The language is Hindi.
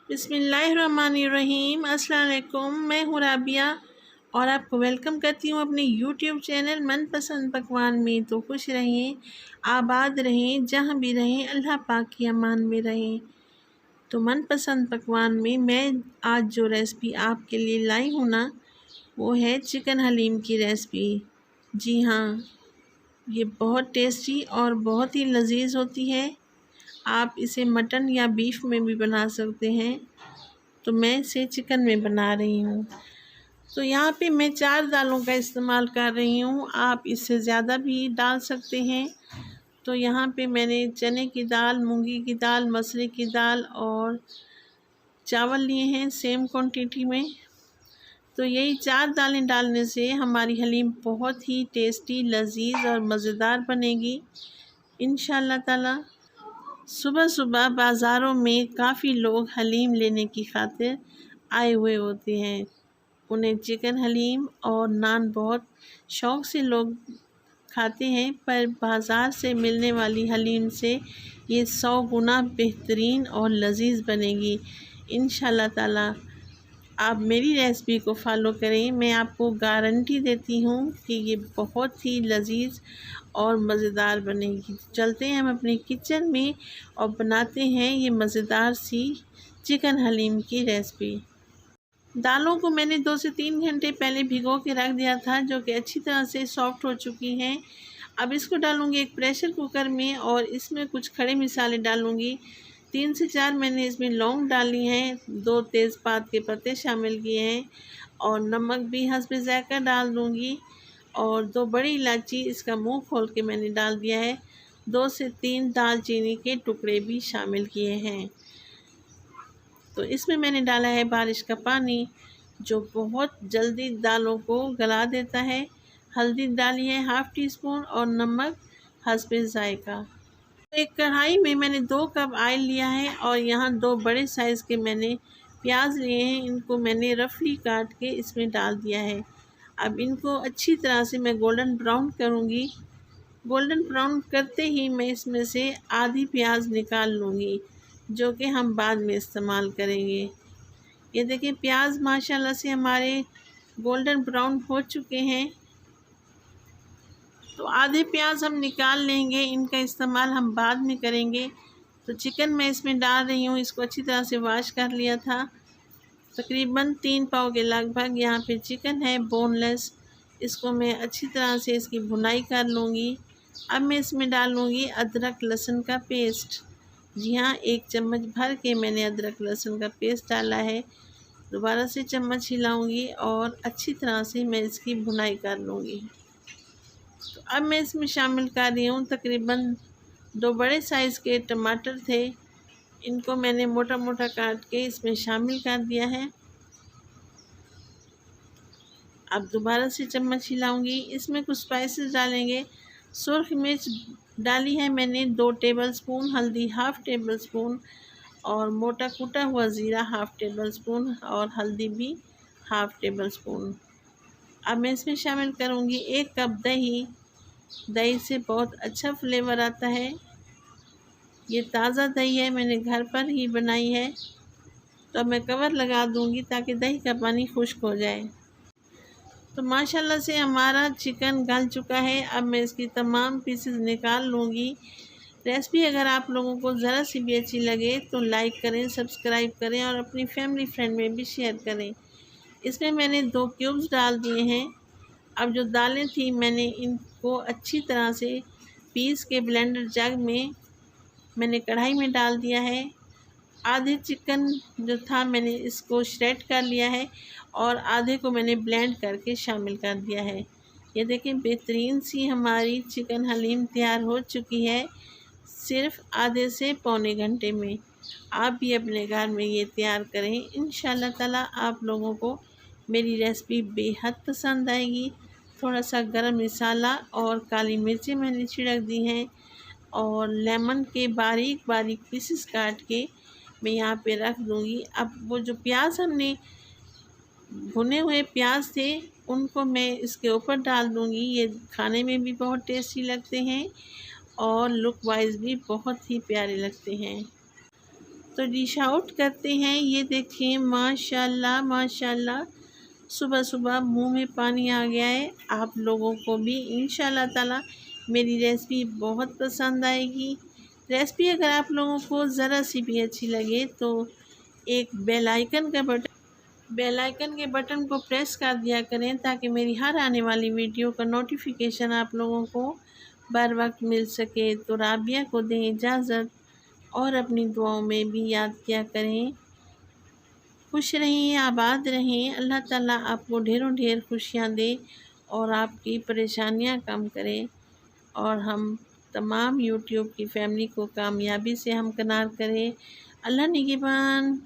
बिस्मिल्लाहिर्रहमानिर्रहीम। अस्सलाम वालेकुम। मैं हूँ राबिया और आपको वेलकम करती हूँ अपने यूट्यूब चैनल मनपसंद पकवान में। तो खुश रहें, आबाद रहें, जहाँ भी रहें अल्लाह पाक की अमान में रहें। तो मनपसंद पकवान में मैं आज जो रेसिपी आपके लिए लाई हूँ ना, वो है चिकन हलीम की रेसिपी। जी हाँ, ये बहुत टेस्टी और बहुत ही लजीज होती है। आप इसे मटन या बीफ में भी बना सकते हैं, तो मैं इसे चिकन में बना रही हूँ। तो यहाँ पे मैं 4 दालों का इस्तेमाल कर रही हूँ, आप इससे ज़्यादा भी डाल सकते हैं। तो यहाँ पे मैंने चने की दाल, मूंगी की दाल, मसरे की दाल और चावल लिए हैं सेम क्वांटिटी में। तो यही 4 दालें डालने से हमारी हलीम बहुत ही टेस्टी, लजीज और मज़ेदार बनेगी इंशाअल्लाह ताला। सुबह सुबह बाज़ारों में काफ़ी लोग हलीम लेने की खातिर आए हुए होते हैं। उन्हें चिकन हलीम और नान बहुत शौक़ से लोग खाते हैं, पर बाज़ार से मिलने वाली हलीम से ये 100 गुना बेहतरीन और लजीज बनेगी इंशाअल्लाह ताला। आप मेरी रेसिपी को फॉलो करें, मैं आपको गारंटी देती हूँ कि ये बहुत ही लजीज और मज़ेदार बनेगी। चलते हैं हम अपने किचन में और बनाते हैं ये मज़ेदार सी चिकन हलीम की रेसिपी। दालों को मैंने 2 से 3 घंटे पहले भिगो के रख दिया था, जो कि अच्छी तरह से सॉफ्ट हो चुकी हैं। अब इसको डालूँगी एक प्रेशर कुकर में और इसमें कुछ खड़े मसाले डालूँगी। 3 से 4 मैंने इसमें लौंग डाली हैं, 2 तेज़पात के पत्ते शामिल किए हैं और नमक भी हस्बे ज़ायक़ा डाल दूँगी और 2 बड़ी इलायची इसका मुंह खोल के मैंने डाल दिया है। 2 से 3 दालचीनी के टुकड़े भी शामिल किए हैं। तो इसमें मैंने डाला है बारिश का पानी, जो बहुत जल्दी दालों को गला देता है। हल्दी डाली है ½ टी स्पून और नमक हस्बे ज़ायक़ा। एक कढ़ाई में मैंने 2 कप ऑयल लिया है और यहाँ 2 बड़े साइज़ के मैंने प्याज लिए हैं। इनको मैंने रफली काट के इसमें डाल दिया है। अब इनको अच्छी तरह से मैं गोल्डन ब्राउन करूँगी। गोल्डन ब्राउन करते ही मैं इसमें से आधी प्याज निकाल लूँगी, जो कि हम बाद में इस्तेमाल करेंगे। ये देखिए प्याज माशाल्लाह से हमारे गोल्डन ब्राउन हो चुके हैं। तो आधे प्याज हम निकाल लेंगे, इनका इस्तेमाल हम बाद में करेंगे। तो चिकन मैं इसमें डाल रही हूँ, इसको अच्छी तरह से वॉश कर लिया था। तकरीबन 3 पाव के लगभग यहाँ पे चिकन है बोनलेस। इसको मैं अच्छी तरह से इसकी भुनाई कर लूँगी। अब मैं इसमें डालूँगी अदरक लहसुन का पेस्ट। जी हाँ, 1 चम्मच भर के मैंने अदरक लहसुन का पेस्ट डाला है। दोबारा से चम्मच हिलाऊँगी और अच्छी तरह से मैं इसकी भुनाई कर लूँगी। तो अब मैं इसमें शामिल कर रही हूँ तकरीबन 2 बड़े साइज़ के टमाटर थे। इनको मैंने मोटा मोटा काट के इसमें शामिल कर दिया है। अब दोबारा से चम्मच हिलाऊंगी। इसमें कुछ स्पाइसेस डालेंगे। सुर्ख मिर्च डाली है मैंने 2 टेबलस्पून, हल्दी ½ टेबलस्पून और मोटा कूटा हुआ ज़ीरा ½ टेबलस्पून और हल्दी भी ½ टेबलस्पून। अब मैं इसमें शामिल करूँगी 1 कप दही। दही से बहुत अच्छा फ्लेवर आता है। ये ताज़ा दही है, मैंने घर पर ही बनाई है। तो अब मैं कवर लगा दूँगी ताकि दही का पानी खुश्क हो जाए। तो माशाल्लाह से हमारा चिकन गल चुका है। अब मैं इसकी तमाम पीसेस निकाल लूँगी। रेसिपी अगर आप लोगों को ज़रा सी भी अच्छी लगे तो लाइक करें, सब्सक्राइब करें और अपनी फैमिली फ्रेंड में भी शेयर करें। इसमें मैंने 2 क्यूब्स डाल दिए हैं। अब जो दालें थी मैंने इनको अच्छी तरह से पीस के ब्लेंडर जग में मैंने कढ़ाई में डाल दिया है। आधे चिकन जो था मैंने इसको श्रेड कर लिया है और आधे को मैंने ब्लेंड करके शामिल कर दिया है। ये देखें बेहतरीन सी हमारी चिकन हलीम तैयार हो चुकी है, सिर्फ़ आधे से पौने घंटे में। आप भी अपने घर में ये तैयार करें, इंशाअल्लाह ताला आप लोगों को मेरी रेसिपी बेहद पसंद आएगी। थोड़ा सा गरम मसाला और काली मिर्चें मैंने छिड़क दी हैं और लेमन के बारीक बारीक पीसेस काट के मैं यहाँ पे रख दूँगी। अब वो जो प्याज हमने भुने हुए प्याज थे उनको मैं इसके ऊपर डाल दूँगी। ये खाने में भी बहुत टेस्टी लगते हैं और लुक वाइज भी बहुत ही प्यारे लगते हैं। तो डिश आउट करते हैं। ये देखिए माशाल्लाह माशाल्लाह, सुबह सुबह मुंह में पानी आ गया है। आप लोगों को भी इंशाल्लाह ताला मेरी रेसिपी बहुत पसंद आएगी। रेसिपी अगर आप लोगों को ज़रा सी भी अच्छी लगे तो एक बेल आइकन के बटन को प्रेस कर दिया करें, ताकि मेरी हर आने वाली वीडियो का नोटिफिकेशन आप लोगों को बर वक्त मिल सके। तो राबिया को दें इजाज़त और अपनी दुआओं में भी याद किया करें। खुश रहें, आबाद रहें। अल्लाह ताला आपको ढेरों ढेर खुशियाँ दे और आपकी परेशानियाँ कम करे, और हम तमाम यूट्यूब की फैमिली को कामयाबी से हमकिनार करें। अल्लाह निगहबान।